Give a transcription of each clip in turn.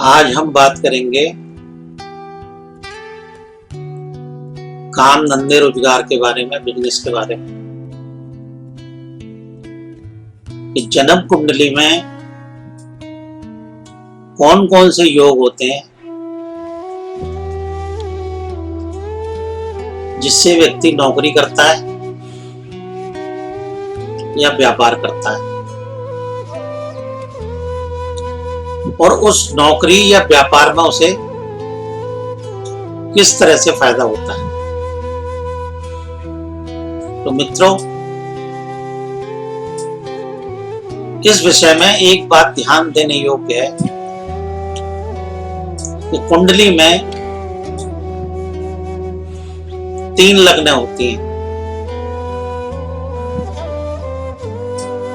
आज हम बात करेंगे काम धंधे रोजगार के बारे में, बिजनेस के बारे में। कि जन्म कुंडली में कौन कौन से योग होते हैं जिससे व्यक्ति नौकरी करता है या व्यापार करता है, और उस नौकरी या व्यापार में उसे किस तरह से फायदा होता है। तो मित्रों, इस विषय में एक बात ध्यान देने योग्य है कि कुंडली में 3 लग्नें होती हैं।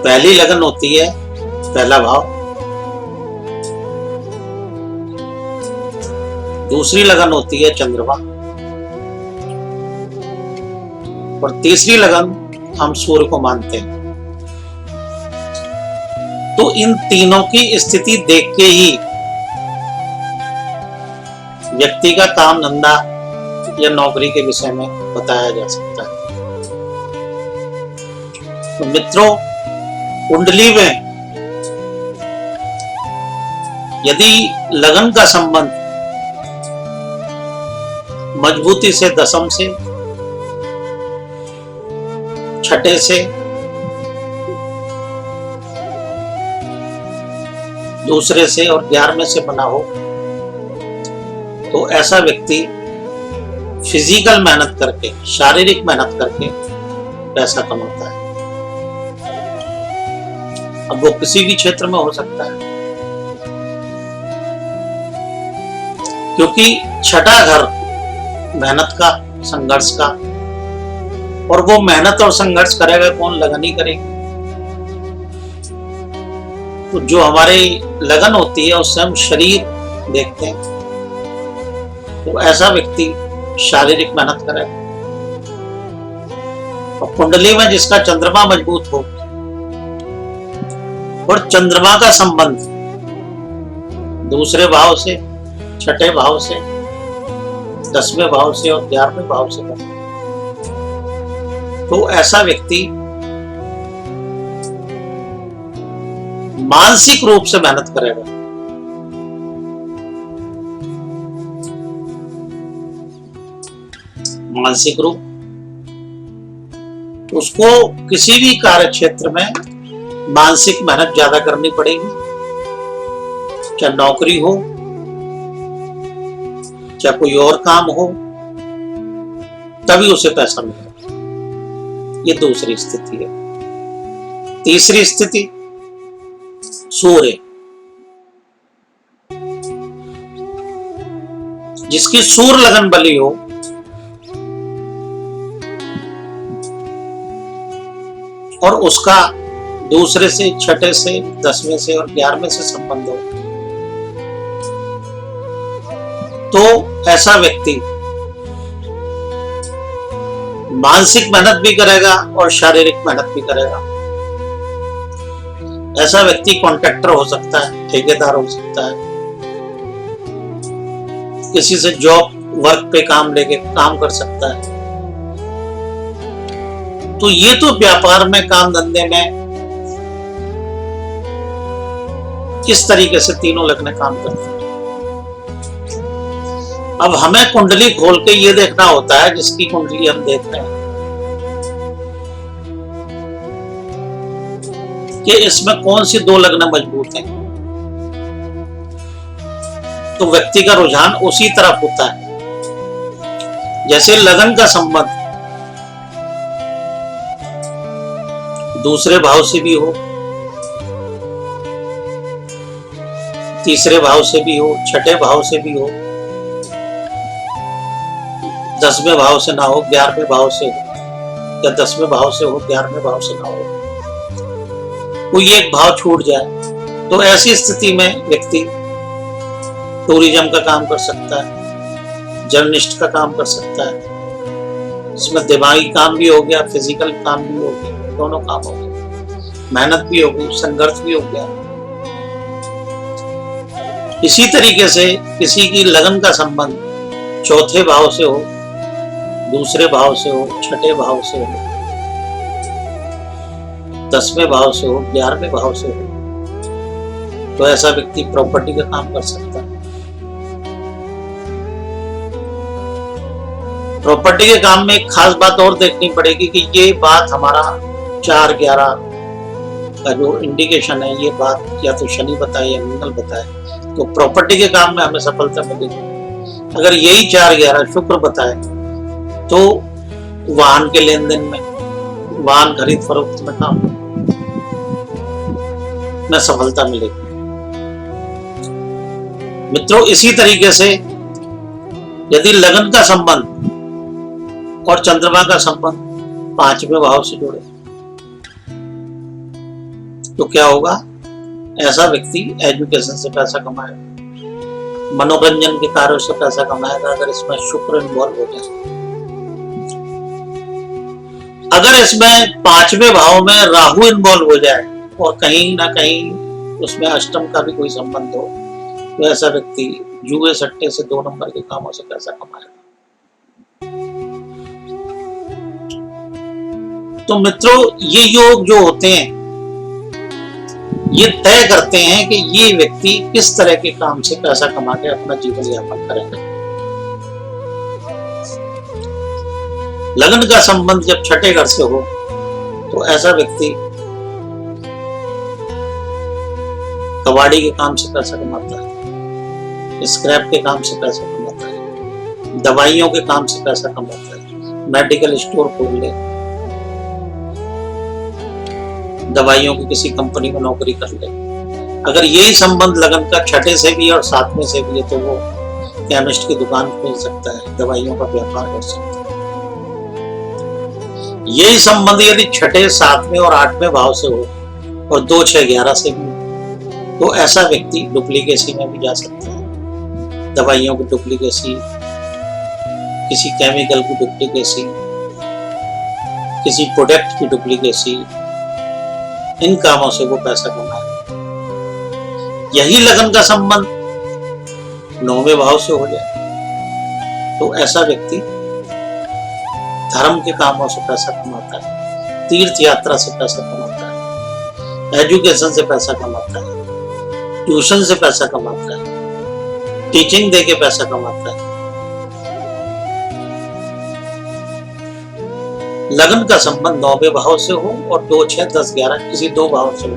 पहली लगन होती है पहला भाव, दूसरी लगन होती है चंद्रमा, और तीसरी लगन हम सूर्य को मानते हैं। तो इन तीनों की स्थिति देख के ही व्यक्ति का काम धंधा या नौकरी के विषय में बताया जा सकता है। तो मित्रों, कुंडली में यदि लगन का संबंध मजबूती से दशम से, छठे से, दूसरे से और 11वें से बना हो, तो ऐसा व्यक्ति फिजिकल मेहनत करके, शारीरिक मेहनत करके पैसा कमाता है। अब वो किसी भी क्षेत्र में हो सकता है, क्योंकि छठा घर मेहनत का, संघर्ष का, और वो मेहनत और संघर्ष करेगा कौन? लगन ही करेगी। तो जो हमारी लगन होती है उससे हम शरीर देखते हैं, तो ऐसा व्यक्ति शारीरिक मेहनत करेगा। और कुंडली में जिसका चंद्रमा मजबूत हो और चंद्रमा का संबंध दूसरे भाव से, छठे भाव से, 10वें भाव से और 11वें भाव से बने, तो ऐसा व्यक्ति मानसिक रूप से मेहनत करेगा। मानसिक रूप, उसको किसी भी कार्य क्षेत्र में मानसिक मेहनत ज्यादा करनी पड़ेगी, चाहे नौकरी हो, चाहे कोई और काम हो, तभी उसे पैसा मिलेगा। ये दूसरी स्थिति है। तीसरी स्थिति सूर्य, जिसकी सूर्य लगन बली हो और उसका दूसरे से, छठे से, 10वें से और 11वें से संबंध हो, तो ऐसा व्यक्ति मानसिक मेहनत भी करेगा और शारीरिक मेहनत भी करेगा। ऐसा व्यक्ति कॉन्ट्रैक्टर हो सकता है, ठेकेदार हो सकता है, किसी से जॉब वर्क पे काम लेके काम कर सकता है। तो ये तो व्यापार में, काम धंधे में किस तरीके से तीनों लगने काम करते हैं। अब हमें कुंडली खोल के ये देखना होता है, जिसकी कुंडली हम देख रहे हैं, कि इसमें कौन सी 2 लग्न मजबूत हैं। तो व्यक्ति का रुझान उसी तरफ होता है। जैसे लगन का संबंध दूसरे भाव से भी हो, तीसरे भाव से भी हो, छठे भाव से भी हो, 10वें भाव से ना हो, 11वें भाव से हो, या 10वें भाव से हो, 11वें भाव से ना हो, कोई एक भाव छूट जाए, तो ऐसी स्थिति में व्यक्ति टूरिज्म का काम कर सकता है, जर्नलिस्ट का काम कर सकता है। इसमें दिमागी काम भी हो गया, फिजिकल काम भी हो गया, दोनों काम हो गए, मेहनत भी हो गई, संघर्ष भी हो गया। इसी तरीके से किसी की लगन का संबंध चौथे भाव से हो, दूसरे भाव से हो, छठे भाव से हो, 10वें भाव से हो, 11वें भाव से हो, तो ऐसा व्यक्ति प्रॉपर्टी का काम कर सकता है। प्रॉपर्टी के काम में एक खास बात और देखनी पड़ेगी कि ये बात हमारा 4-11 का जो इंडिकेशन है, ये बात या तो शनि बताए या मंगल बताए, तो प्रॉपर्टी के काम में हमें सफलता मिलेगी। अगर यही 4-11 शुक्र बताए तो वाहन के लेन देन में, वाहन खरीद फरोख्त में काम में सफलता मिलेगी। मित्रों, इसी तरीके से यदि लगन का संबंध और चंद्रमा का संबंध 5वें भाव से जुड़े तो क्या होगा? ऐसा व्यक्ति एजुकेशन से पैसा कमाएगा, मनोरंजन के कार्यों से पैसा कमाएगा अगर इसमें शुक्र इन्वॉल्व हो जाए। अगर इसमें 5वें भाव में राहु इन्वॉल्व हो जाए और कहीं ना कहीं उसमें अष्टम का भी कोई संबंध हो, तो ऐसा व्यक्ति जुए सट्टे से 2 नंबर के कामों से पैसा कमाएगा। तो मित्रों, ये योग जो होते हैं ये तय करते हैं कि ये व्यक्ति किस तरह के काम से पैसा कमा के अपना जीवन यापन करेगा। लगन का संबंध जब छठे घर से हो तो ऐसा व्यक्ति कबाड़ी के काम से पैसा कमाता है, स्क्रैप के काम से पैसा कमाता है, दवाइयों के काम से पैसा कमाता है, मेडिकल स्टोर खोल ले, दवाइयों की किसी कंपनी में नौकरी कर ले। अगर यही संबंध लगन का छठे से भी और 7वें से भी है तो वो केमिस्ट की दुकान खोल सकता है, दवाइयों का व्यापार कर सकता है। यही संबंध यदि छठे, 7वें और 8वें भाव से हो और 2, 6, 11 से भी तो ऐसा व्यक्ति डुप्लीकेसी में भी जा सकता है। दवाइयों की डुप्लीकेसी, किसी केमिकल की डुप्लीकेसी, किसी प्रोडक्ट की डुप्लीकेसी, इन कामों से वो पैसा कमाए। यही लगन का संबंध 9वें भाव से हो जाए तो ऐसा व्यक्ति धर्म के कामों से पैसा कमाता है, तीर्थ यात्रा से पैसा कमाता है, एजुकेशन से पैसा कमाता है, ट्यूशन से पैसा कमाता है, टीचिंग दे के पैसा कमाता है। लगन का संबंध 9वें भाव से हो और 2, 6, 10, 11 किसी 2 भाव से हो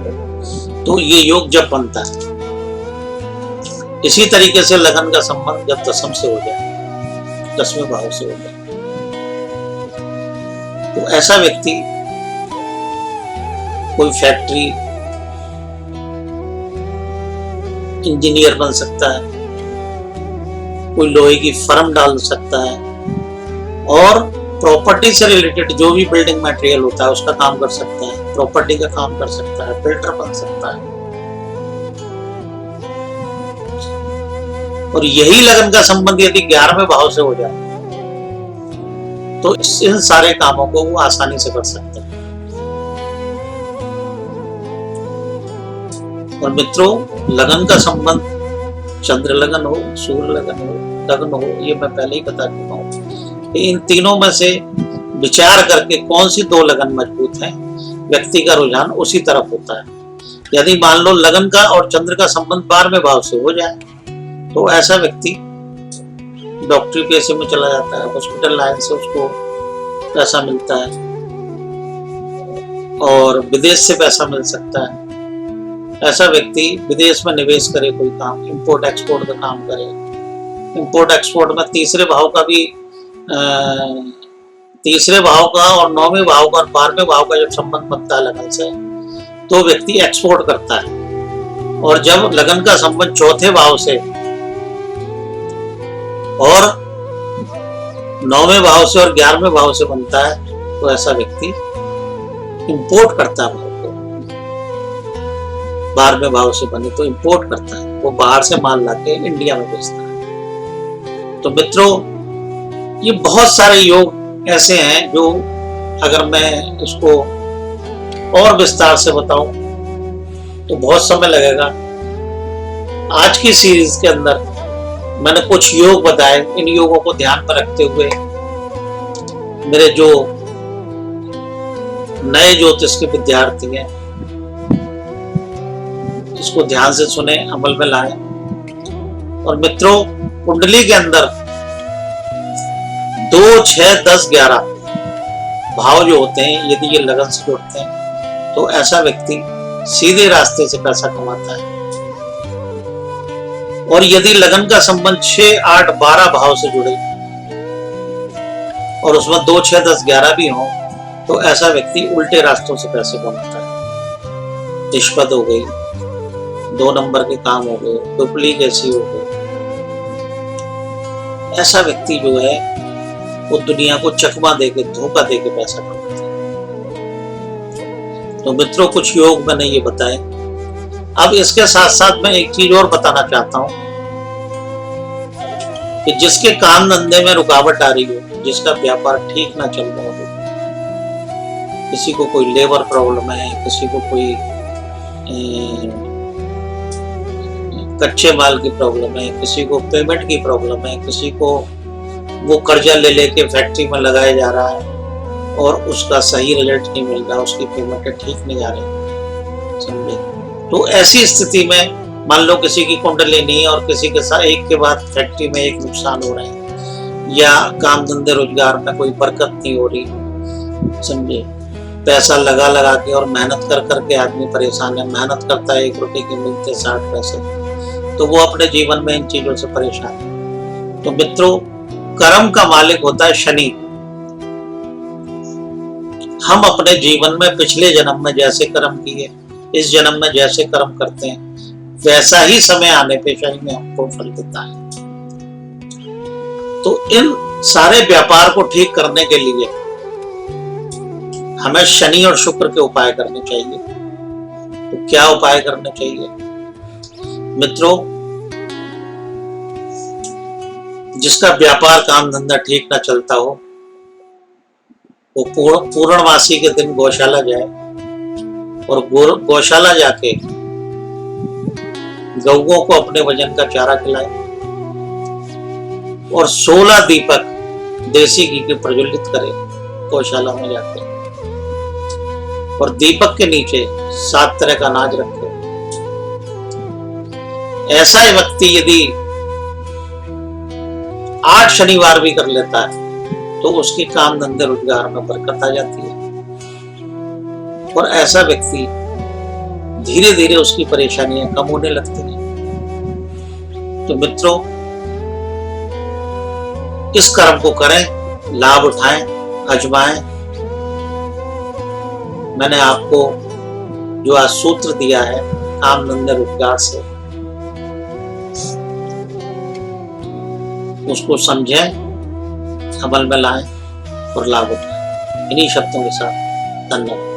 तो ये योग जब बनता है। इसी तरीके से लगन का संबंध जब 10वीं से हो जाए, 10वें भाव से हो जाए तो ऐसा व्यक्ति कोई फैक्ट्री इंजीनियर बन सकता है, कोई लोहे की फर्म डाल सकता है और प्रॉपर्टी से रिलेटेड जो भी बिल्डिंग मटेरियल होता है उसका काम कर सकता है, प्रॉपर्टी का काम कर सकता है, बिल्डर बन सकता है। और यही लगन का संबंध यदि 11वें भाव से हो जाए तो इन सारे कामों को वो आसानी से कर सकता है। और मित्रों, लगन का संबंध चंद्र लगन हो, सूर्य लगन हो, लग्न हो, ये मैं पहले ही बता चुका हूँ। इन तीनों में से विचार करके कौन सी 2 लगन मजबूत है, व्यक्ति का रुझान उसी तरफ होता है। यदि मान लो लगन का और चंद्र का संबंध 12वें भाव से हो जाए तो ऐसा व्यक्ति डॉक्टरी पेशे में चला जाता है, हॉस्पिटल लाइन से उसको पैसा मिलता है और विदेश से पैसा मिल सकता है। ऐसा व्यक्ति विदेश में निवेश करे, कोई काम इंपोर्ट एक्सपोर्ट का काम करे। इंपोर्ट एक्सपोर्ट में तीसरे भाव का भी तीसरे भाव का और 9वें भाव का और 12वें भाव का जब संबंध बनता है लगन से तो व्यक्ति एक्सपोर्ट करता है। और जब लगन का संबंध चौथे भाव से और 9वें भाव से और 11वें भाव से बनता है तो ऐसा व्यक्ति इंपोर्ट करता है। भाव को 12वें भाव से बने तो इंपोर्ट करता है, वो बाहर से माल लाके इंडिया में बेचता है। तो मित्रों, ये बहुत सारे योग ऐसे हैं जो अगर मैं इसको और विस्तार से बताऊं तो बहुत समय लगेगा। आज की सीरीज के अंदर मैंने कुछ योग बताए। इन योगों को ध्यान में रखते हुए मेरे जो नए ज्योतिष के विद्यार्थी हैं इसको ध्यान से सुने, अमल में लाएं। और मित्रों, कुंडली के अंदर 2, 6, 10, 11 भाव जो होते हैं, यदि ये लगन से जुड़ते हैं तो ऐसा व्यक्ति सीधे रास्ते से पैसा कमाता है। और यदि लगन का संबंध 6, 8, 12 भाव से जुड़े और उसमें 2, 6, 10, 11 भी हो तो ऐसा व्यक्ति उल्टे रास्तों से पैसे कमाता है। रिश्वत हो गई, 2 नंबर के काम हो गए, डुप्लीकेसी हो गई। ऐसा व्यक्ति जो है वो दुनिया को चकमा देके, धोखा देके पैसा कमाता है। तो मित्रों, कुछ योग मैंने ये बताए। अब इसके साथ साथ मैं एक चीज और बताना चाहता हूं कि जिसके काम धंधे में रुकावट आ रही हो, जिसका व्यापार ठीक ना चल रहा हो, किसी को कोई लेबर प्रॉब्लम है, किसी को कोई कच्चे माल की प्रॉब्लम है, किसी को पेमेंट की प्रॉब्लम है, किसी को वो कर्जा ले लेके फैक्ट्री में लगाया जा रहा है और उसका सही रिजल्ट नहीं मिल रहा, उसकी पेमेंटें ठीक नहीं जा रही, समझे। तो ऐसी स्थिति में मान लो किसी की कुंडली नहीं है और किसी के साथ एक के बाद फैक्ट्री में एक नुकसान हो रहे हैं, या काम धंधे रोजगार में कोई बरकत नहीं हो रही, समझे। पैसा लगा लगा के और मेहनत कर करके आदमी परेशान है। मेहनत करता है, 1 रुपए की मिलते 60 पैसे, तो वो अपने जीवन में इन चीजों से परेशान है। तो मित्रों, कर्म का मालिक होता है शनि। हम अपने जीवन में पिछले जन्म में जैसे कर्म किए, इस जन्म में जैसे कर्म करते हैं, वैसा ही समय आने पे शनि में हमको फल देता है। तो इन सारे व्यापार को ठीक करने के लिए हमें शनि और शुक्र के उपाय करने चाहिए। तो क्या उपाय करने चाहिए मित्रों? जिसका व्यापार काम धंधा ठीक ना चलता हो, वो पूर्णमासी के दिन गौशाला जाए और गौशाला जाके गौओं को अपने वजन का चारा खिलाए और 16 दीपक देसी घी के प्रज्वलित करे गौशाला में जाके, और दीपक के नीचे 7 तरह का अनाज रखे। ऐसा ही व्यक्ति यदि 8 शनिवार भी कर लेता है तो उसके काम धंधे रोजगार में बरकत आ जाती है और ऐसा व्यक्ति धीरे धीरे उसकी परेशानियां कम होने लगती हैं। तो मित्रों, इस कर्म को करें, लाभ उठाएं, आजमाएं। मैंने आपको जो आज सूत्र दिया है काम धंधे रोजगार से, उसको समझें, अमल में लाएं और लाभ उठाएं। इन्हीं शब्दों के साथ धन्यवाद।